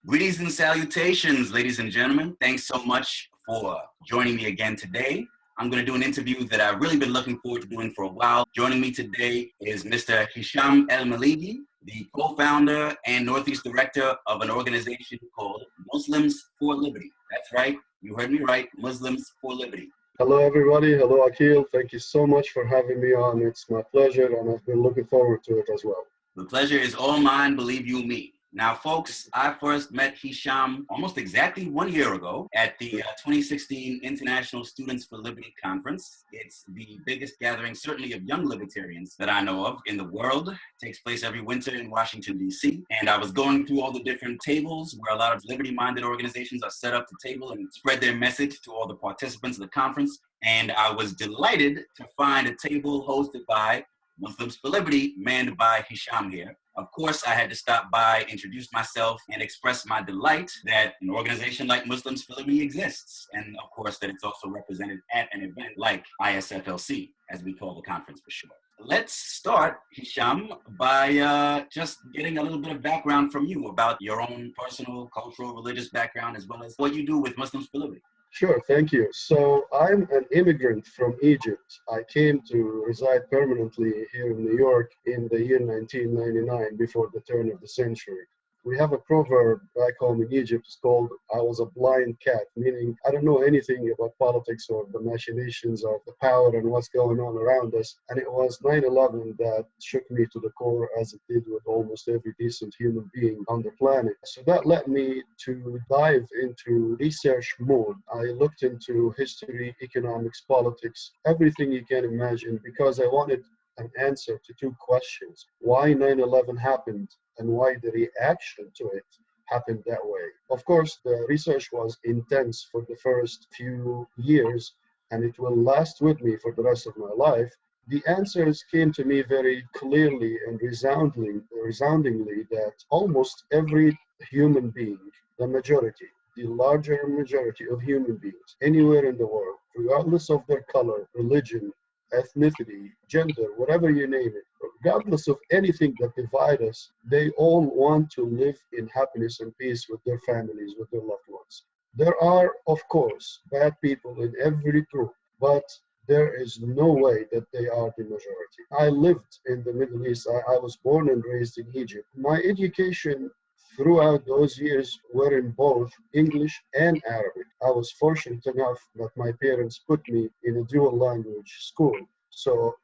Greetings and salutations, ladies and gentlemen. Thanks so much for joining me again today. I'm going to do an interview that I've really been looking forward to doing for a while. Joining me today is Mr. Hesham El-Meligy, the co-founder and Northeast director of an organization called Muslims for Liberty. That's right. You heard me right. Muslims for Liberty. Hello, everybody. Hello, Akil. Thank you so much for having me on. It's my pleasure, and I've been looking forward to it as well. The pleasure is all mine, believe you me. Now, folks, I first met Hesham almost exactly 1 year ago at the 2016 International Students for Liberty Conference. It's the biggest gathering, certainly of young libertarians that I know of in the world. It takes place every winter in Washington, D.C. And I was going through all the different tables where a lot of liberty-minded organizations are set up to table and spread their message to all the participants of the conference. And I was delighted to find a table hosted by Muslims for Liberty, manned by Hesham here. Of course, I had to stop by, introduce myself, and express my delight that an organization like Muslims for Liberty exists. And of course, that it's also represented at an event like ISFLC, as we call the conference for short. Let's start, Hesham, by just getting a little bit of background from you about your own personal, cultural, religious background, as well as what you do with Muslims for Liberty. Sure, thank you. So I'm an immigrant from Egypt. I came to reside permanently here in New York in the year 1999, before the turn of the century. We have a proverb back home in Egypt. It's called, I was a blind cat, meaning I don't know anything about politics or the machinations of the power and what's going on around us. And it was 9/11 that shook me to the core, as it did with almost every decent human being on the planet. So that led me to dive into research mode. I looked into history, economics, politics, everything you can imagine, because I wanted an answer to two questions. Why 9/11 happened, and why the reaction to it happened that way. Of course, the research was intense for the first few years, and it will last with me for the rest of my life. The answers came to me very clearly and resoundingly that almost every human being, the majority, the larger majority of human beings anywhere in the world, regardless of their color, religion, ethnicity, gender, whatever you name it, regardless of anything that divides us, they all want to live in happiness and peace with their families, with their loved ones. There are, of course, bad people in every group, but there is no way that they are the majority. I lived in the Middle East. I was born and raised in Egypt. My education throughout those years were in both English and Arabic. I was fortunate enough that my parents put me in a dual language school, so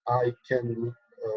I can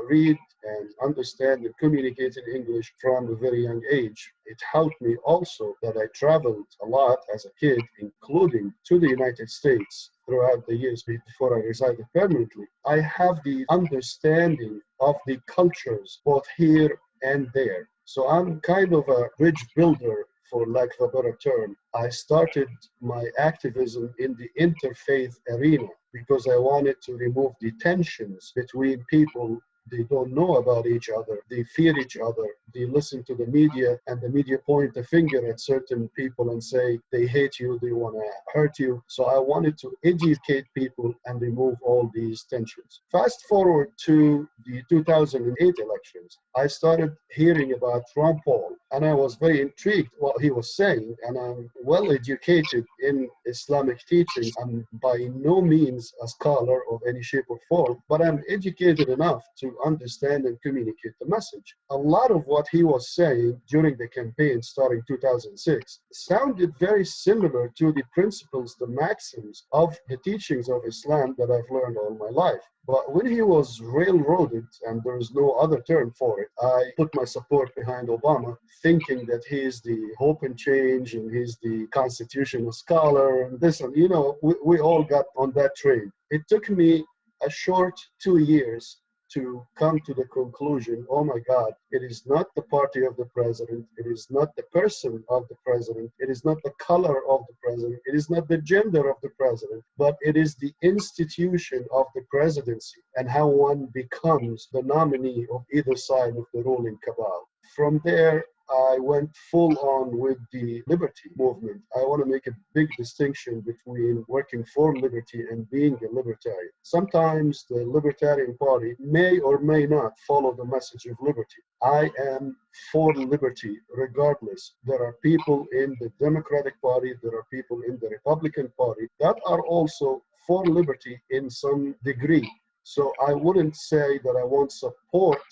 read and understand and communicate in English from a very young age. It helped me also that I traveled a lot as a kid, including to the United States throughout the years before I resided permanently. I have the understanding of the cultures both here and there. So I'm kind of a bridge builder, for lack of a better term. I started my activism in the interfaith arena because I wanted to remove the tensions between people. They don't know about each other. They fear each other. They listen to the media, and the media point the finger at certain people and say they hate you, they want to hurt you. So I wanted to educate people and remove all these tensions. Fast forward to the 2008 elections. I started hearing about Ron Paul, and I was very intrigued what he was saying, and I'm well educated in Islamic teaching. I'm by no means a scholar of any shape or form, but I'm educated enough to understand and communicate the message. A lot of what he was saying during the campaign starting 2006 sounded very similar to the principles, the maxims of the teachings of Islam that I've learned all my life. But when he was railroaded, and there is no other term for it, I put my support behind Obama, thinking that he is the hope and change and he's the constitutional scholar and this, and we all got on that train. It took me a short 2 years to come to the conclusion, oh my God, it is not the party of the president, it is not the person of the president, it is not the color of the president, it is not the gender of the president, but it is the institution of the presidency and how one becomes the nominee of either side of the ruling cabal. From there, I went full on with the liberty movement. I want to make a big distinction between working for liberty and being a libertarian. Sometimes the Libertarian Party may or may not follow the message of liberty. I am for liberty regardless. There are people in the Democratic Party, there are people in the Republican Party that are also for liberty in some degree. So I wouldn't say that I won't support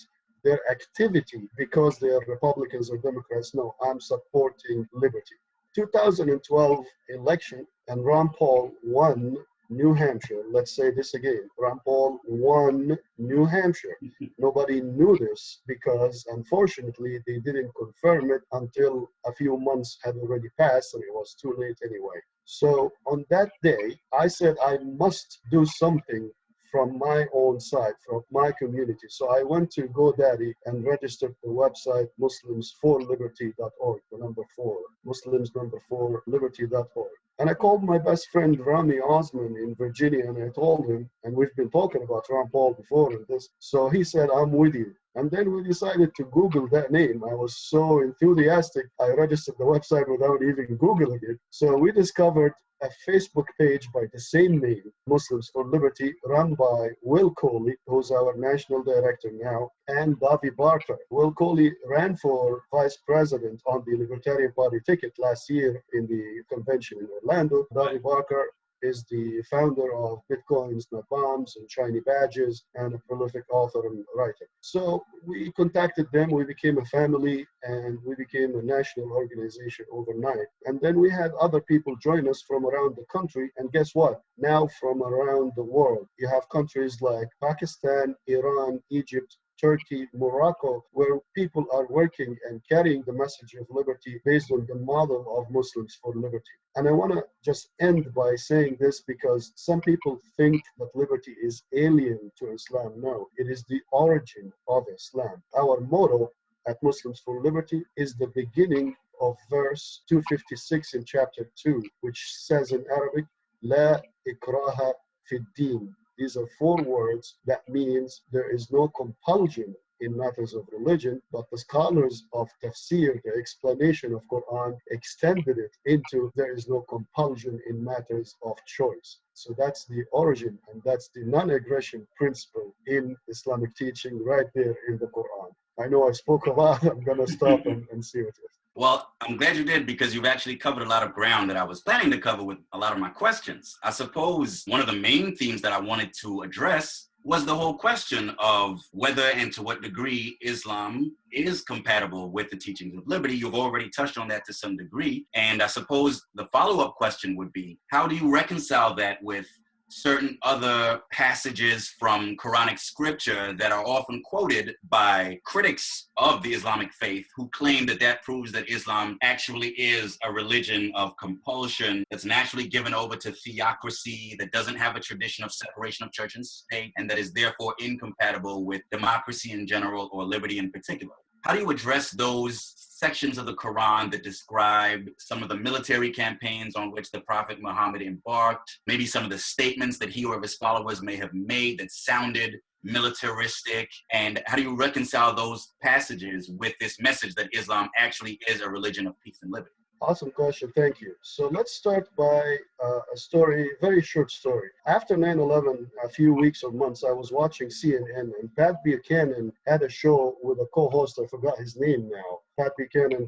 their activity because they are Republicans or Democrats. No, I'm supporting liberty. 2012 election, and Ron Paul won New Hampshire. Let's say this again. Ron Paul won New Hampshire. Nobody knew this because, unfortunately, they didn't confirm it until a few months had already passed, and it was too late anyway. So on that day, I said I must do something from my own side, from my community. So I went to GoDaddy and registered the website muslimsforliberty.org, the number 4, muslims4liberty.org. And I called my best friend Rami Osman in Virginia, and I told him, and we've been talking about Ron Paul before and this. So he said, I'm with you. And then we decided to Google that name. I was so enthusiastic, I registered the website without even Googling it. So we discovered a Facebook page by the same name, Muslims for Liberty, run by Will Coley, who's our national director now, and Bobby Barker. Will Coley ran for vice president on the Libertarian Party ticket last year in the convention in Orlando. Bobby Barker is the founder of Bitcoins, Not Bombs, and Shiny Badges, and a prolific author and writer. So we contacted them, we became a family, and we became a national organization overnight. And then we had other people join us from around the country, and guess what? Now from around the world. You have countries like Pakistan, Iran, Egypt, Turkey, Morocco, where people are working and carrying the message of liberty based on the model of Muslims for Liberty. And I want to just end by saying this because some people think that liberty is alien to Islam. No, it is the origin of Islam. Our motto at Muslims for Liberty is the beginning of verse 256 in chapter 2, which says in Arabic, La ikraha fid din. These are 4 words that means there is no compulsion in matters of religion, but the scholars of tafsir, the explanation of Quran, extended it into there is no compulsion in matters of choice. So that's the origin, and that's the non-aggression principle in Islamic teaching right there in the Quran. I know I spoke a lot. I'm going to stop and see what it is. Well, I'm glad you did because you've actually covered a lot of ground that I was planning to cover with a lot of my questions. I suppose one of the main themes that I wanted to address was the whole question of whether and to what degree Islam is compatible with the teachings of liberty. You've already touched on that to some degree. And I suppose the follow-up question would be, how do you reconcile that with certain other passages from Quranic scripture that are often quoted by critics of the Islamic faith who claim that that proves that Islam actually is a religion of compulsion that's naturally given over to theocracy, that doesn't have a tradition of separation of church and state, and that is therefore incompatible with democracy in general or liberty in particular. How do you address those sections of the Quran that describe some of the military campaigns on which the Prophet Muhammad embarked, maybe some of the statements that he or his followers may have made that sounded militaristic, and how do you reconcile those passages with this message that Islam actually is a religion of peace and liberty? Awesome question, thank you. So let's start by a story, very short story. After 9/11, a few weeks or months, I was watching CNN, and Pat Buchanan had a show with a co-host, I forgot his name now. Pat Buchanan,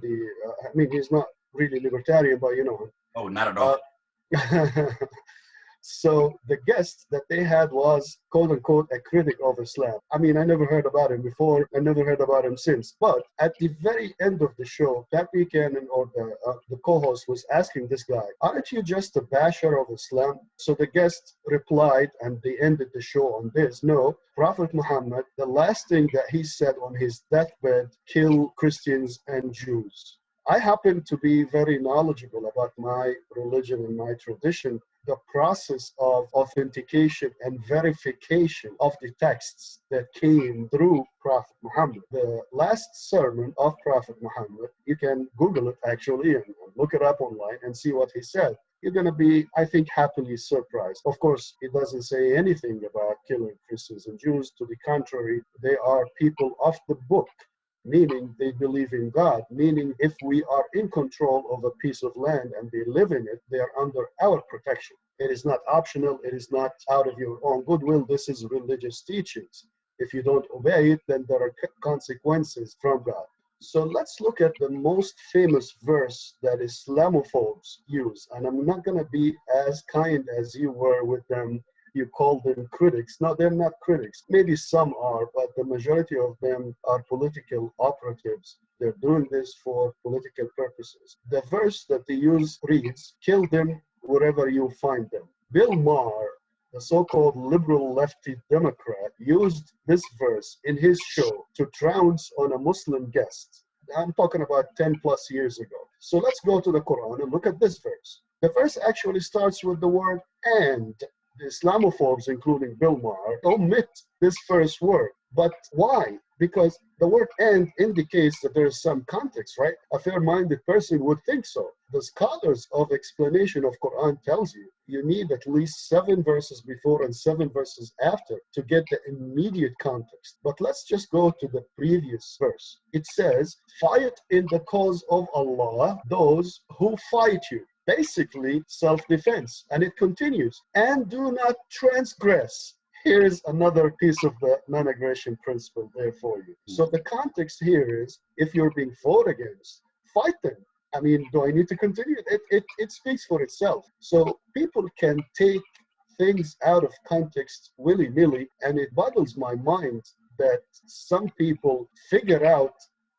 he's not really libertarian, but you know him. Oh, not at all. So the guest that they had was, quote unquote, a critic of Islam. I mean, I never heard about him before. I never heard about him since. But at the very end of the show, Pat Buchanan, or the co-host, was asking this guy, aren't you just a basher of Islam? So the guest replied, and they ended the show on this. No, Prophet Muhammad, the last thing that he said on his deathbed, kill Christians and Jews. I happen to be very knowledgeable about my religion and my tradition. The process of authentication and verification of the texts that came through Prophet Muhammad. The last sermon of Prophet Muhammad, you can Google it actually and look it up online and see what he said. You're going to be, I think, happily surprised. Of course, it doesn't say anything about killing Christians and Jews. To the contrary, they are people of the book. meaning they believe in God, meaning if we are in control of a piece of land and they live in it, they are under our protection. It is not optional. It is not out of your own goodwill. This is religious teachings. If you don't obey it, then there are consequences from God. So let's look at the most famous verse that Islamophobes use. And I'm not going to be as kind as you were with them. You call them critics. No, they're not critics. Maybe some are, but the majority of them are political operatives. They're doing this for political purposes. The verse that they use reads, "Kill them wherever you find them." Bill Maher, the so-called liberal lefty Democrat, used this verse in his show to trounce on a Muslim guest. I'm talking about 10 plus years ago. So let's go to the Quran and look at this verse. The verse actually starts with the word "and." The Islamophobes, including Bill Maher, omit this first word. But why? Because the word "and" indicates that there is some context, right? A fair-minded person would think so. The scholars of explanation of Quran tells you, you need at least 7 verses before and 7 verses after to get the immediate context. But let's just go to the previous verse. It says, "Fight in the cause of Allah those who fight you." Basically, self-defense. And it continues, "and do not transgress." Here's another piece of the non-aggression principle there for you. So the context here is, if you're being fought against, fight them. I mean, do I need to continue? It speaks for itself. So people can take things out of context willy-nilly, and it boggles my mind that some people figure out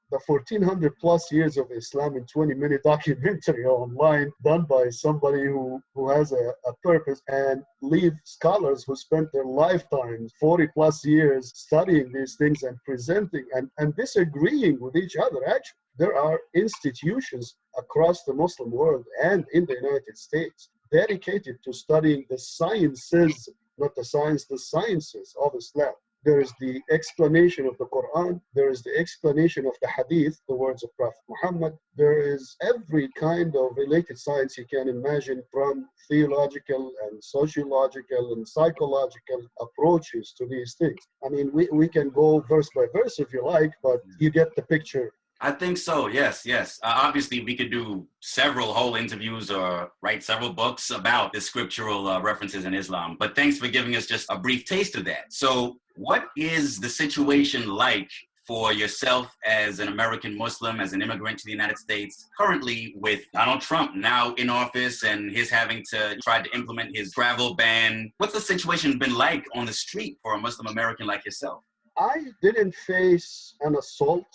the 1400 plus years of Islam in 20-minute documentary online done by somebody who has a purpose, and leave scholars who spent their lifetimes, 40 plus years, studying these things and presenting and disagreeing with each other. Actually, there are institutions across the Muslim world and in the United States dedicated to studying the sciences, not the science, the sciences of Islam. There is the explanation of the Quran. There is the explanation of the Hadith, the words of Prophet Muhammad. There is every kind of related science you can imagine, from theological and sociological and psychological approaches to these things. I mean, we can go verse by verse if you like, but you get the picture. I think so, yes. Obviously, we could do several whole interviews or write several books about the scriptural references in Islam. But thanks for giving us just a brief taste of that. So what is the situation like for yourself as an American Muslim, as an immigrant to the United States, currently with Donald Trump now in office and his having to try to implement his travel ban? What's the situation been like on the street for a Muslim American like yourself? I didn't face an assault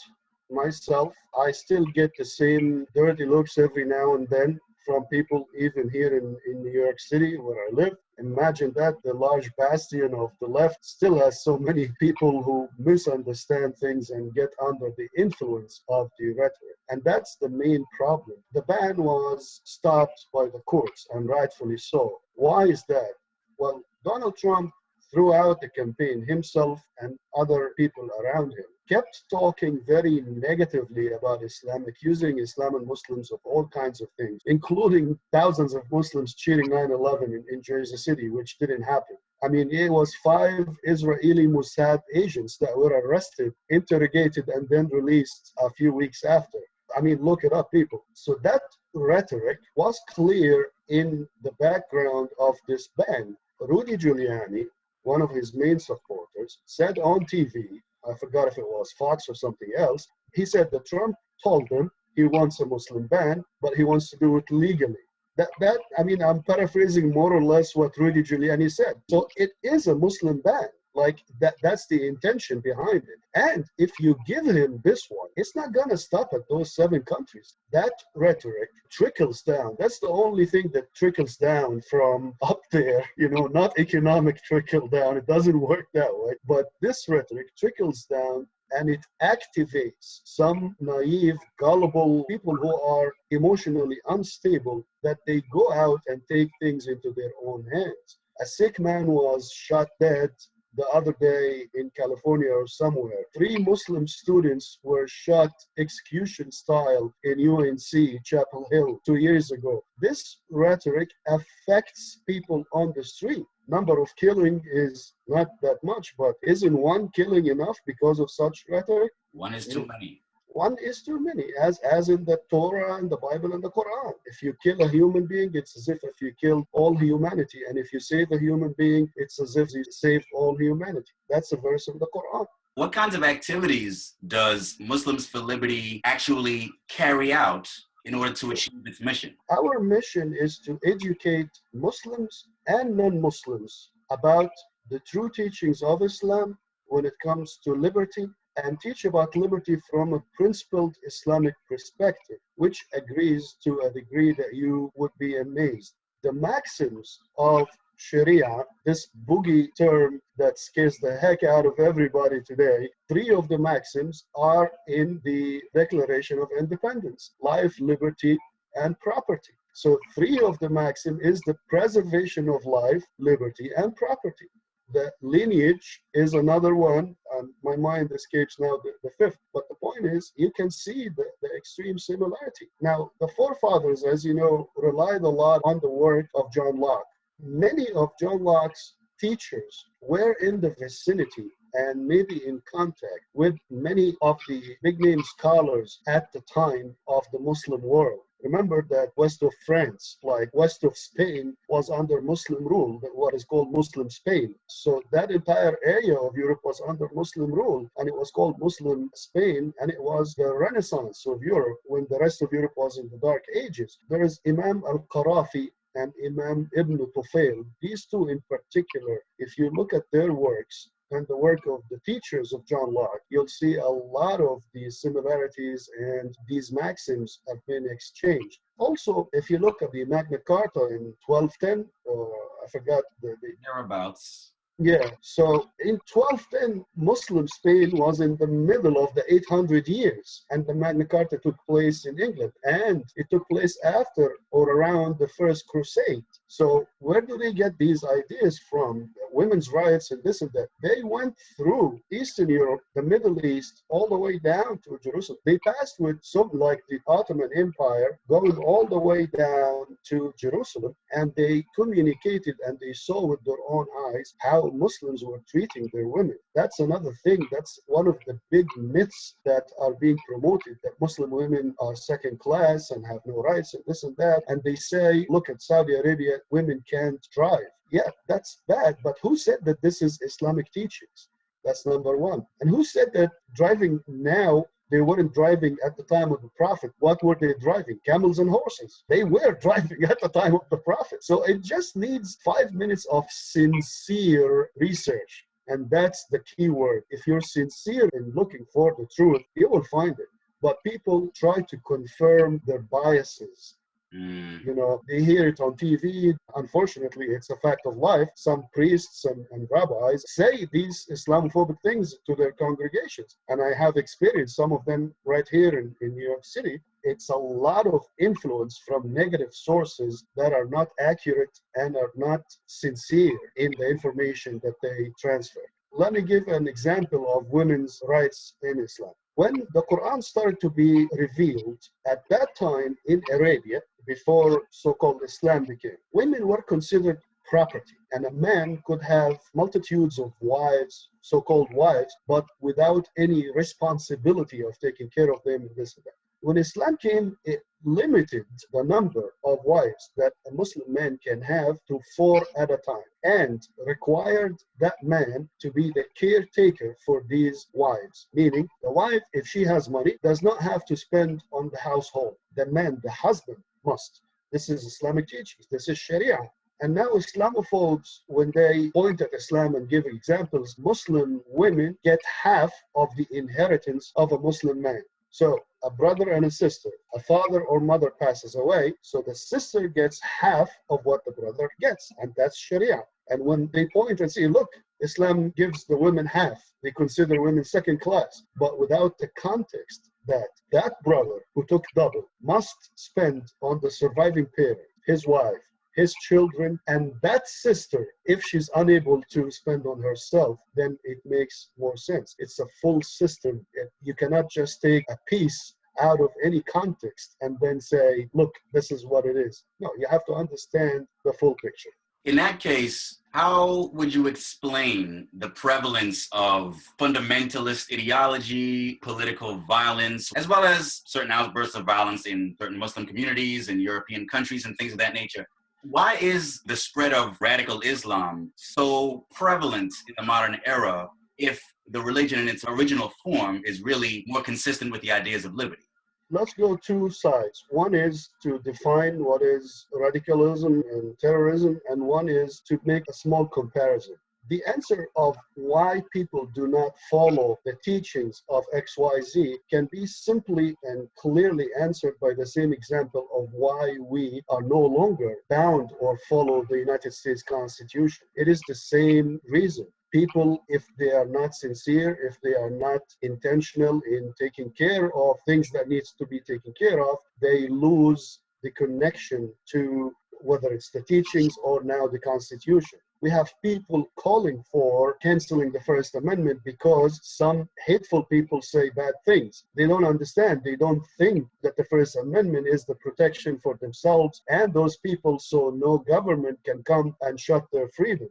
myself. I still get the same dirty looks every now and then from people even here in New York City where I live. Imagine that, the large bastion of the left still has so many people who misunderstand things and get under the influence of the rhetoric. And that's the main problem. The ban was stopped by the courts, and rightfully so. Why is that? Well, Donald Trump, throughout the campaign, himself and other people around him, kept talking very negatively about Islam, accusing Islam and Muslims of all kinds of things, including thousands of Muslims cheering 9/11 in Jersey City, which didn't happen. I mean, it was 5 Israeli Mossad agents that were arrested, interrogated, and then released a few weeks after. I mean, look it up, people. So that rhetoric was clear in the background of this ban. Rudy Giuliani, one of his main supporters, said on TV, I forgot if it was Fox or something else, he said that Trump told him he wants a Muslim ban, but he wants to do it legally. I mean, I'm paraphrasing more or less what Rudy Giuliani said. So it is a Muslim ban. Like that's the intention behind it. And if you give him this one, it's not going to stop at those 7 countries. That rhetoric trickles down. That's the only thing that trickles down from up there, not economic trickle down. It doesn't work that way. But this rhetoric trickles down, and it activates some naive, gullible people who are emotionally unstable, that they go out and take things into their own hands. A Sikh man was shot dead the other day in California or somewhere. 3 Muslim students were shot execution style in UNC Chapel Hill 2 years ago. This rhetoric affects people on the street. number of killing is not that much, but isn't one killing enough because of such rhetoric? One is too many. One is too many, as in the Torah and the Bible and the Quran. If you kill a human being, it's as if you killed all humanity. And if you save a human being, it's as if you saved all humanity. That's a verse in the Quran. What kinds of activities does Muslims for Liberty actually carry out in order to achieve its mission? Our mission is to educate Muslims and non-Muslims about the true teachings of Islam when it comes to liberty, and teach about liberty from a principled Islamic perspective, which agrees to a degree that you would be amazed. The maxims of Sharia, this boogie term that scares the heck out of everybody today, 3 of the maxims are in the Declaration of Independence: life, liberty, and property. So 3 of the maxim is the preservation of life, liberty, and property. The lineage is another one. My mind escapes now the 5th, but the point is you can see the extreme similarity. Now, the forefathers, as you know, relied a lot on the work of John Locke. Many of John Locke's teachers were in the vicinity and maybe in contact with many of the big name scholars at the time of the Muslim world. Remember that west of France, like west of Spain, was under Muslim rule, what is called Muslim Spain. So that entire area of Europe was under Muslim rule, and it was called Muslim Spain, and it was the Renaissance of Europe when the rest of Europe was in the Dark Ages. There is Imam al-Qarafi and Imam Ibn Tufayl. These 2 in particular, if you look at their works, and the work of the teachers of John Locke, you'll see a lot of these similarities, and these maxims have been exchanged. Also, if you look at the Magna Carta in 1210, or I forgot the thereabouts. Yeah, so in 1210, Muslim Spain was in the middle of the 800 years, and the Magna Carta took place in England, and it took place after or around the First Crusade. So where do they get these ideas from? Women's rights and this and that. They went through Eastern Europe, the Middle East, all the way down to Jerusalem. They passed with something like the Ottoman Empire, going all the way down to Jerusalem, and they communicated and they saw with their own eyes how Muslims were treating their women. That's another thing. That's one of the big myths that are being promoted, that Muslim women are second class and have no rights and this and that. And they say, look at Saudi Arabia, women can't drive. Yeah, that's bad. But who said that this is Islamic teachings? That's number one. And who said that driving now, they weren't driving at the time of the Prophet? What were they driving? Camels and horses. They were driving at the time of the Prophet. So it just needs 5 minutes of sincere research. And that's the key word. If you're sincere in looking for the truth, you will find it. But people try to confirm their biases. You know, they hear it on TV. Unfortunately, it's a fact of life. Some priests and rabbis say these Islamophobic things to their congregations. And I have experienced some of them right here in New York City. It's a lot of influence from negative sources that are not accurate and are not sincere in the information that they transfer. Let me give an example of women's rights in Islam. When the Quran started to be revealed, at that time in Arabia, before so-called Islam became, women were considered property, and a man could have multitudes of wives, so-called wives, but without any responsibility of taking care of them and this and that. When Islam came, it limited the number of wives that a Muslim man can have to 4 at a time, and required that man to be the caretaker for these wives. Meaning, the wife, if she has money, does not have to spend on the household. The man, the husband, must. This is Islamic teachings. This is Sharia. And now Islamophobes, when they point at Islam and give examples, Muslim women get half of the inheritance of a Muslim man. So a brother and a sister, a father or mother passes away, so the sister gets half of what the brother gets, and that's Sharia. And when they point and say, look, Islam gives the women half, they consider women second class, but without the context that that brother who took double must spend on the surviving parent, his wife, his children, and that sister, if she's unable to spend on herself, then it makes more sense. It's a full system. You cannot just take a piece out of any context and then say, look, this is what it is. No, you have to understand the full picture. In that case, how would you explain the prevalence of fundamentalist ideology, political violence, as well as certain outbursts of violence in certain Muslim communities and European countries and things of that nature? Why is the spread of radical Islam so prevalent in the modern era if the religion in its original form is really more consistent with the ideas of liberty? Let's go two sides. One is to define what is radicalism and terrorism, and one is to make a small comparison. The answer of why people do not follow the teachings of XYZ can be simply and clearly answered by the same example of why we are no longer bound or follow the United States Constitution. It is the same reason. People, if they are not sincere, if they are not intentional in taking care of things that needs to be taken care of, they lose the connection to whether it's the teachings or now the Constitution. We have people calling for canceling the First Amendment because some hateful people say bad things. They don't understand. They don't think that the First Amendment is the protection for themselves and those people, so no government can come and shut their freedom.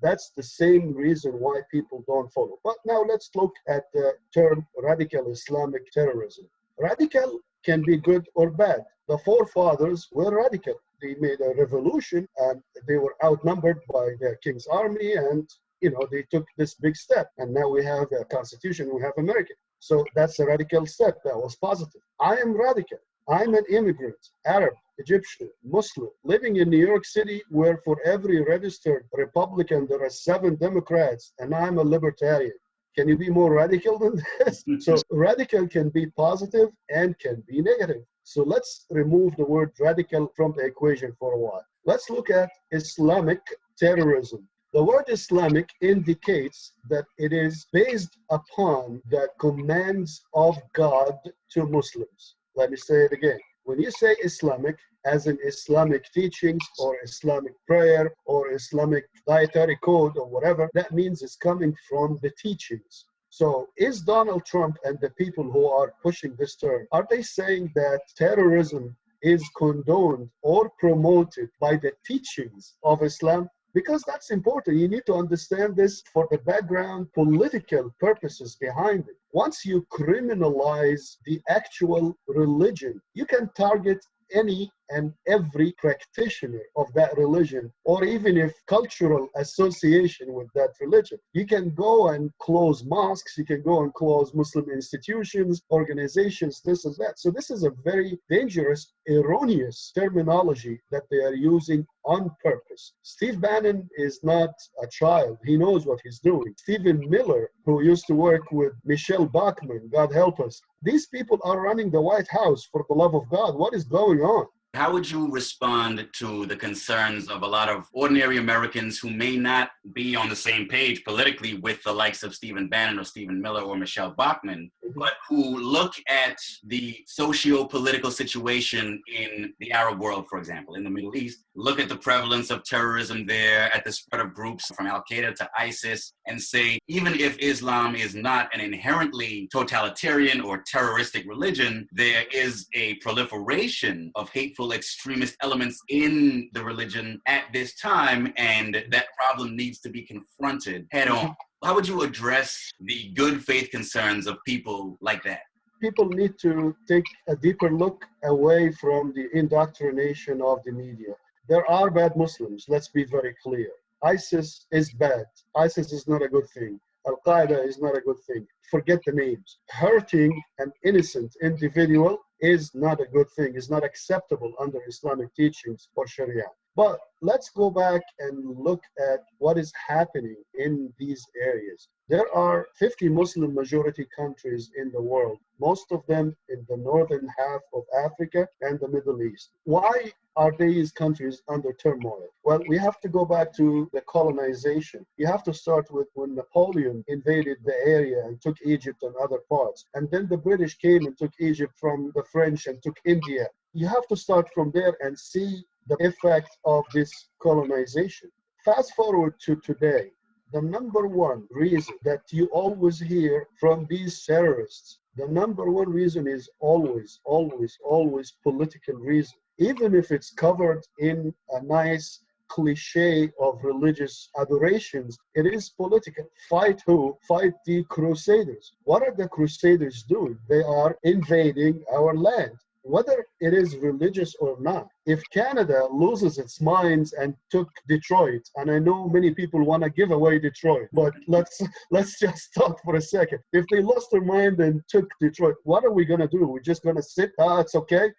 That's the same reason why people don't follow. But now let's look at the term radical Islamic terrorism. Radical can be good or bad. The forefathers were radical. They made a revolution and they were outnumbered by the king's army, and they took this big step. And now we have a constitution, we have America. So that's a radical step. That was positive. I am radical. I'm an immigrant, Arab, Egyptian, Muslim, living in New York City, where for every registered Republican, there are 7 Democrats, and I'm a libertarian. Can you be more radical than this? So radical can be positive and can be negative. So let's remove the word radical from the equation for a while. Let's look at Islamic terrorism. The word Islamic indicates that it is based upon the commands of God to Muslims. Let me say it again. When you say Islamic, as in Islamic teachings or Islamic prayer or Islamic dietary code or whatever, that means it's coming from the teachings. So is Donald Trump and the people who are pushing this term, are they saying that terrorism is condoned or promoted by the teachings of Islam? Because that's important. You need to understand this for the background political purposes behind it. Once you criminalize the actual religion, you can target any and every practitioner of that religion, or even if cultural association with that religion. You can go and close mosques, you can go and close Muslim institutions, organizations, this and that. So this is a very dangerous, erroneous terminology that they are using on purpose. Steve Bannon is not a child. He knows what he's doing. Stephen Miller, who used to work with Michelle Bachmann, God help us, these people are running the White House, for the love of God. What is going on? How would you respond to the concerns of a lot of ordinary Americans who may not be on the same page politically with the likes of Stephen Bannon or Stephen Miller or Michelle Bachmann, but who look at the socio-political situation in the Arab world, for example, in the Middle East, look at the prevalence of terrorism there, at the spread of groups from Al-Qaeda to ISIS, and say, even if Islam is not an inherently totalitarian or terroristic religion, there is a proliferation of hateful extremist elements in the religion at this time, and that problem needs to be confronted head on. How would you address the good faith concerns of people like that? People need to take a deeper look away from the indoctrination of the media. There are bad Muslims, let's be very clear. ISIS is bad. ISIS is not a good thing. Al-Qaeda is not a good thing. Forget the names. Hurting an innocent individual is not a good thing, is not acceptable under Islamic teachings or Sharia. But let's go back and look at what is happening in these areas. There are 50 Muslim majority countries in the world, most of them in the northern half of Africa and the Middle East. Why are these countries under turmoil? Well, we have to go back to the colonization. You have to start with when Napoleon invaded the area and took Egypt and other parts. And then the British came and took Egypt from the French and took India. You have to start from there and see the effect of this colonization. Fast forward to today. The number one reason that you always hear from these terrorists, the number one reason is always, always, always political reason. Even if it's covered in a nice cliche of religious adorations. It is political. Fight who? Fight the Crusaders. What are the Crusaders doing? They are invading our land, whether it is religious or not. If Canada loses its minds and took Detroit, and I know many people want to give away Detroit, but let's just talk for a second. If they lost their mind and took Detroit, what are we going to do? We're just going to sit, it's okay?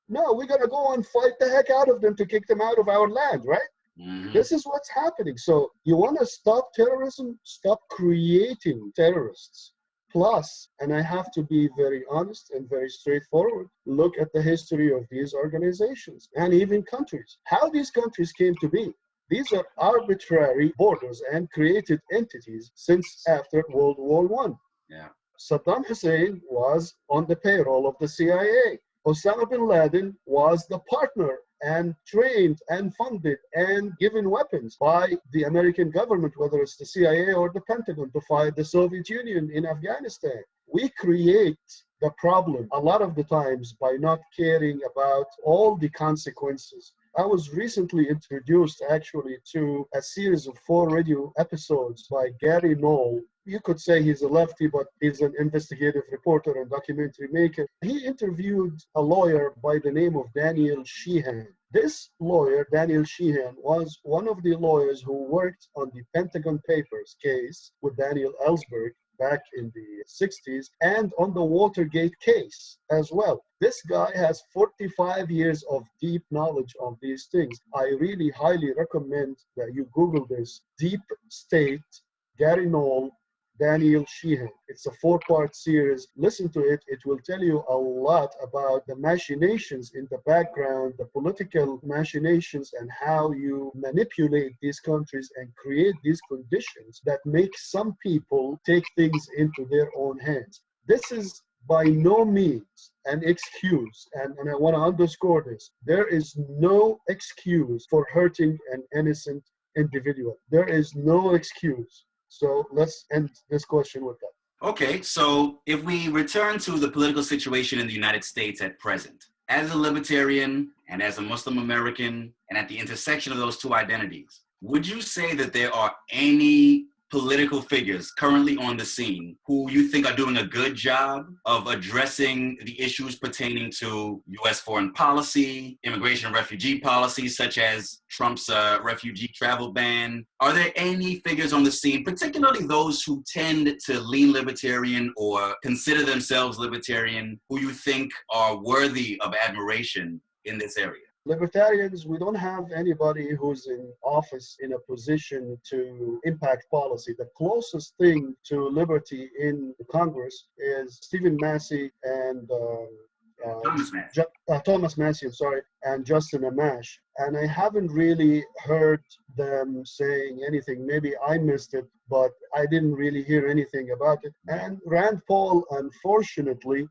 No, we're going to go and fight the heck out of them to kick them out of our land, right? Mm-hmm. This is what's happening. So you want to stop terrorism? Stop creating terrorists. Plus, and I have to be very honest and very straightforward, look at the history of these organizations and even countries. How these countries came to be. These are arbitrary borders and created entities since after World War I. Yeah. Saddam Hussein was on the payroll of the CIA. Osama bin Laden was the partner and trained and funded and given weapons by the American government, whether it's the CIA or the Pentagon, to fight the Soviet Union in Afghanistan. We create the problem a lot of the times by not caring about all the consequences. I was recently introduced actually to a series of 4 radio episodes by Gary Knoll. You could say he's a lefty, but he's an investigative reporter and documentary maker. He interviewed a lawyer by the name of Daniel Sheehan. This lawyer, Daniel Sheehan, was one of the lawyers who worked on the Pentagon Papers case with Daniel Ellsberg back in the 60s and on the Watergate case as well. This guy has 45 years of deep knowledge of these things. I really highly recommend that you Google this. Deep State, Gary Knoll, Daniel Sheehan. It's a 4-part series. Listen to it. It will tell you a lot about the machinations in the background, the political machinations, and how you manipulate these countries and create these conditions that make some people take things into their own hands. This is by no means an excuse, and I want to underscore this. There is no excuse for hurting an innocent individual. There is no excuse. So let's end this question with that. Okay, so if we return to the political situation in the United States at present, as a libertarian and as a Muslim American, and at the intersection of those two identities, would you say that there are any political figures currently on the scene who you think are doing a good job of addressing the issues pertaining to U.S. foreign policy, immigration and refugee policy, such as Trump's refugee travel ban? Are there any figures on the scene, particularly those who tend to lean libertarian or consider themselves libertarian, who you think are worthy of admiration in this area? Libertarians, we don't have anybody who's in office in a position to impact policy. The closest thing to liberty in Congress is Stephen Massey and Thomas Massey, and Justin Amash. And I haven't really heard them saying anything. Maybe I missed it, but I didn't really hear anything about it. And Rand Paul, unfortunately,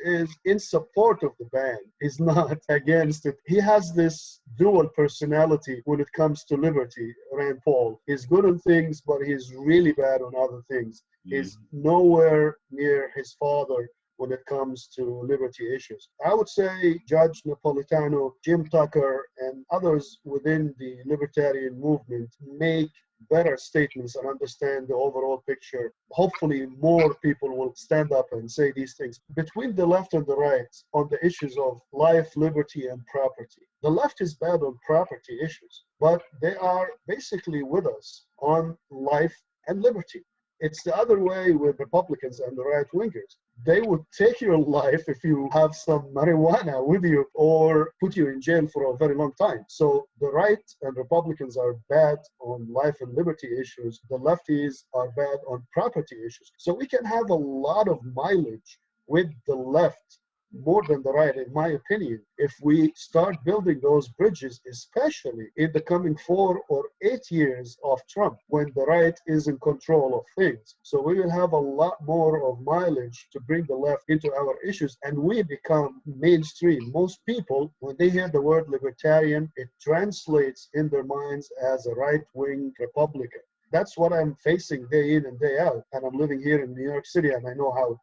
is in support of the ban. He's not against it. He has this dual personality when it comes to liberty, Rand Paul. He's good on things, but he's really bad on other things. He's nowhere near his father when it comes to liberty issues. I would say Judge Napolitano, Jim Tucker, and others within the libertarian movement make better statements and understand the overall picture. Hopefully more people will stand up and say these things. Between the left and the right on the issues of life, liberty, and property. The left is bad on property issues, but they are basically with us on life and liberty. It's the other way with Republicans and the right-wingers. They would take your life if you have some marijuana with you or put you in jail for a very long time. So the right and Republicans are bad on life and liberty issues. The lefties are bad on property issues. So we can have a lot of mileage with the left more than the right, in my opinion, if we start building those bridges, especially in the coming 4 or 8 years of Trump, when the right is in control of things. So we will have a lot more of mileage to bring the left into our issues, and we become mainstream. Most people, when they hear the word libertarian, it translates in their minds as a right-wing Republican. That's what I'm facing day in and day out. And I'm living here in New York City, and I know how,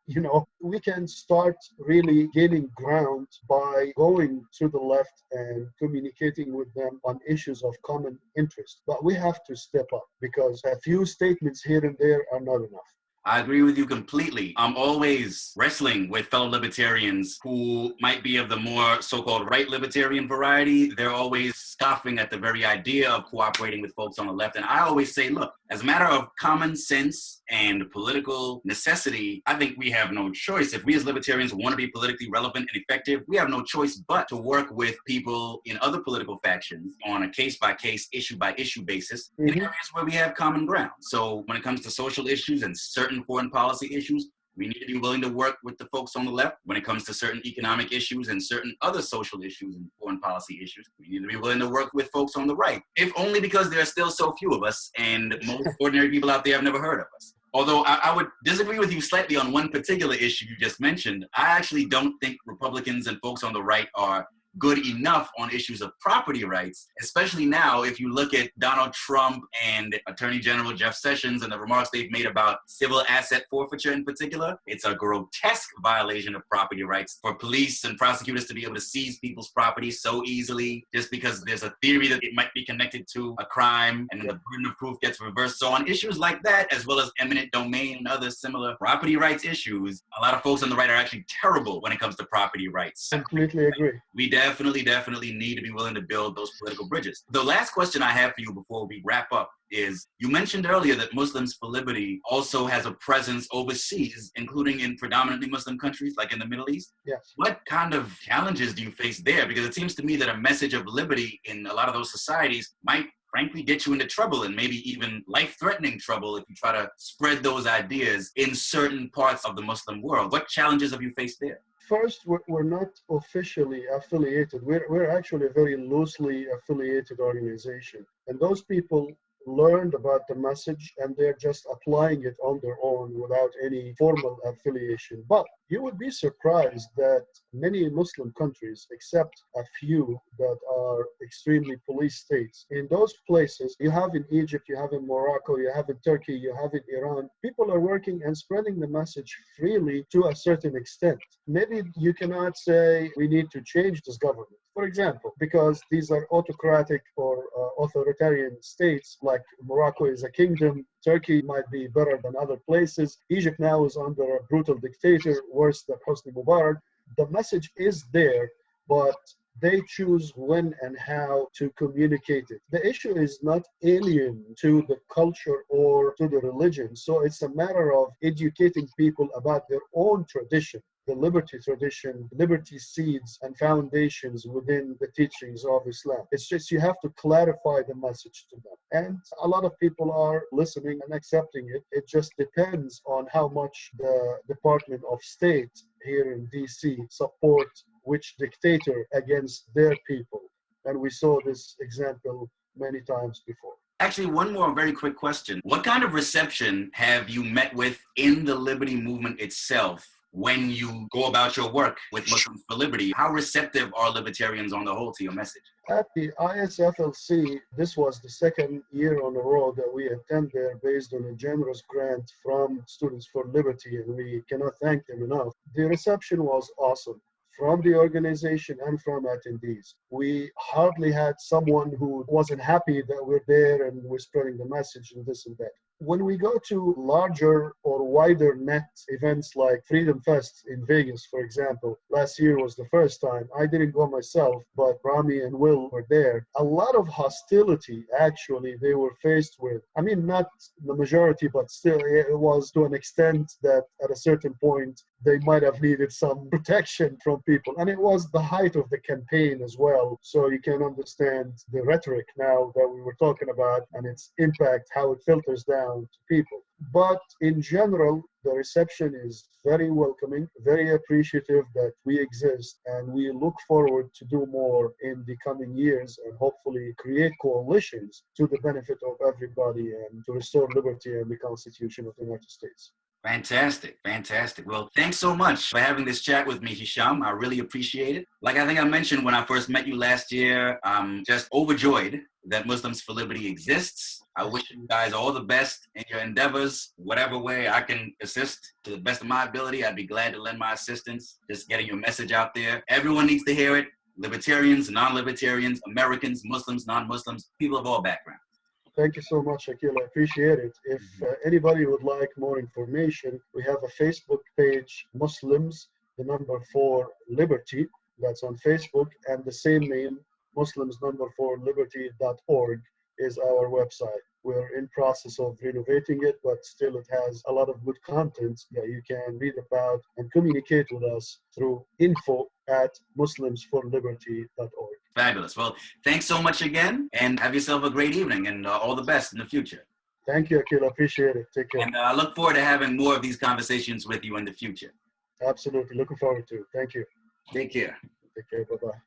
we can start really gaining ground by going to the left and communicating with them on issues of common interest. But we have to step up because a few statements here and there are not enough. I agree with you completely. I'm always wrestling with fellow libertarians who might be of the more so-called right libertarian variety. They're always scoffing at the very idea of cooperating with folks on the left. And I always say, look, as a matter of common sense and political necessity, I think we have no choice. If we as libertarians want to be politically relevant and effective, we have no choice but to work with people in other political factions on a case-by-case, issue-by-issue basis in areas where we have common ground. So when it comes to social issues and certain foreign policy issues, we need to be willing to work with the folks on the left. When it comes to certain economic issues and certain other social issues and foreign policy issues, we need to be willing to work with folks on the right, if only because there are still so few of us and most ordinary people out there have never heard of us. Although I would disagree with you slightly on one particular issue you just mentioned. I actually don't think Republicans and folks on the right are good enough on issues of property rights, especially now if you look at Donald Trump and Attorney General Jeff Sessions and the remarks they've made about civil asset forfeiture in particular. It's a grotesque violation of property rights for police and prosecutors to be able to seize people's property so easily just because there's a theory that it might be connected to a crime, and then the burden of proof gets reversed. So on issues like that, as well as eminent domain and other similar property rights issues, a lot of folks on the right are actually terrible when it comes to property rights. Completely agree. We definitely need to be willing to build those political bridges. The last question I have for you before we wrap up is, you mentioned earlier that Muslims for Liberty also has a presence overseas, including in predominantly Muslim countries like in the Middle East. Yes. What kind of challenges do you face there? Because it seems to me that a message of liberty in a lot of those societies might frankly get you into trouble, and maybe even life-threatening trouble if you try to spread those ideas in certain parts of the Muslim world. What challenges have you faced there? First, we're not officially affiliated. We're actually a very loosely affiliated organization. And those people learned about the message and they're just applying it on their own without any formal affiliation. But you would be surprised that many Muslim countries, except a few that are extremely police states, in those places, you have in Egypt, you have in Morocco, you have in Turkey, you have in Iran, people are working and spreading the message freely to a certain extent. Maybe you cannot say we need to change this government, for example, because these are autocratic or authoritarian states. Like Morocco is a kingdom, Turkey might be better than other places. Egypt now is under a brutal dictator, worse than Hosni Mubarak. The message is there, but they choose when and how to communicate it. The issue is not alien to the culture or to the religion. So it's a matter of educating people about their own tradition, the liberty tradition, liberty seeds and foundations within the teachings of Islam. It's just you have to clarify the message to them. And a lot of people are listening and accepting it. It just depends on how much the Department of State here in DC support which dictator against their people. And we saw this example many times before. Actually, one more very quick question. What kind of reception have you met with in the liberty movement itself when you go about your work with Muslims for Liberty? How receptive are libertarians on the whole to your message? At the ISFLC, this was the second year on a row that we attend there based on a generous grant from Students for Liberty, and we cannot thank them enough. The reception was awesome from the organization and from attendees. We hardly had someone who wasn't happy that we're there and we're spreading the message and this and that. When we go to larger or wider net events like Freedom Fest in Vegas, for example, last year was the first time. I didn't go myself, but Rami and Will were there. A lot of hostility, actually, they were faced with. I mean, not the majority, but still, it was to an extent that at a certain point, they might have needed some protection from people. And it was the height of the campaign as well. So you can understand the rhetoric now that we were talking about and its impact, how it filters down to people. But in general, the reception is very welcoming, very appreciative that we exist, and we look forward to do more in the coming years and hopefully create coalitions to the benefit of everybody and to restore liberty and the Constitution of the United States. Fantastic. Well, thanks so much for having this chat with me, Hesham. I really appreciate it. Like I think I mentioned when I first met you last year, I'm just overjoyed that Muslims for Liberty exists. I wish you guys all the best in your endeavors. Whatever way I can assist to the best of my ability, I'd be glad to lend my assistance. Just getting your message out there. Everyone needs to hear it. Libertarians, non-libertarians, Americans, Muslims, non-Muslims, people of all backgrounds. Thank you so much, Akil. I appreciate it. If anybody would like more information, we have a Facebook page, Muslims, the number 4 Liberty. That's on Facebook, and the same name, Muslims number 4 Liberty.org is our website. We're in process of renovating it, but still it has a lot of good content that you can read about and communicate with us through info@muslimsforliberty.org. Fabulous. Well, thanks so much again, and have yourself a great evening, and all the best in the future. Thank you, Akil. I appreciate it. Take care. And I look forward to having more of these conversations with you in the future. Absolutely. Looking forward to it. Thank you. Take care. Take care. Bye-bye.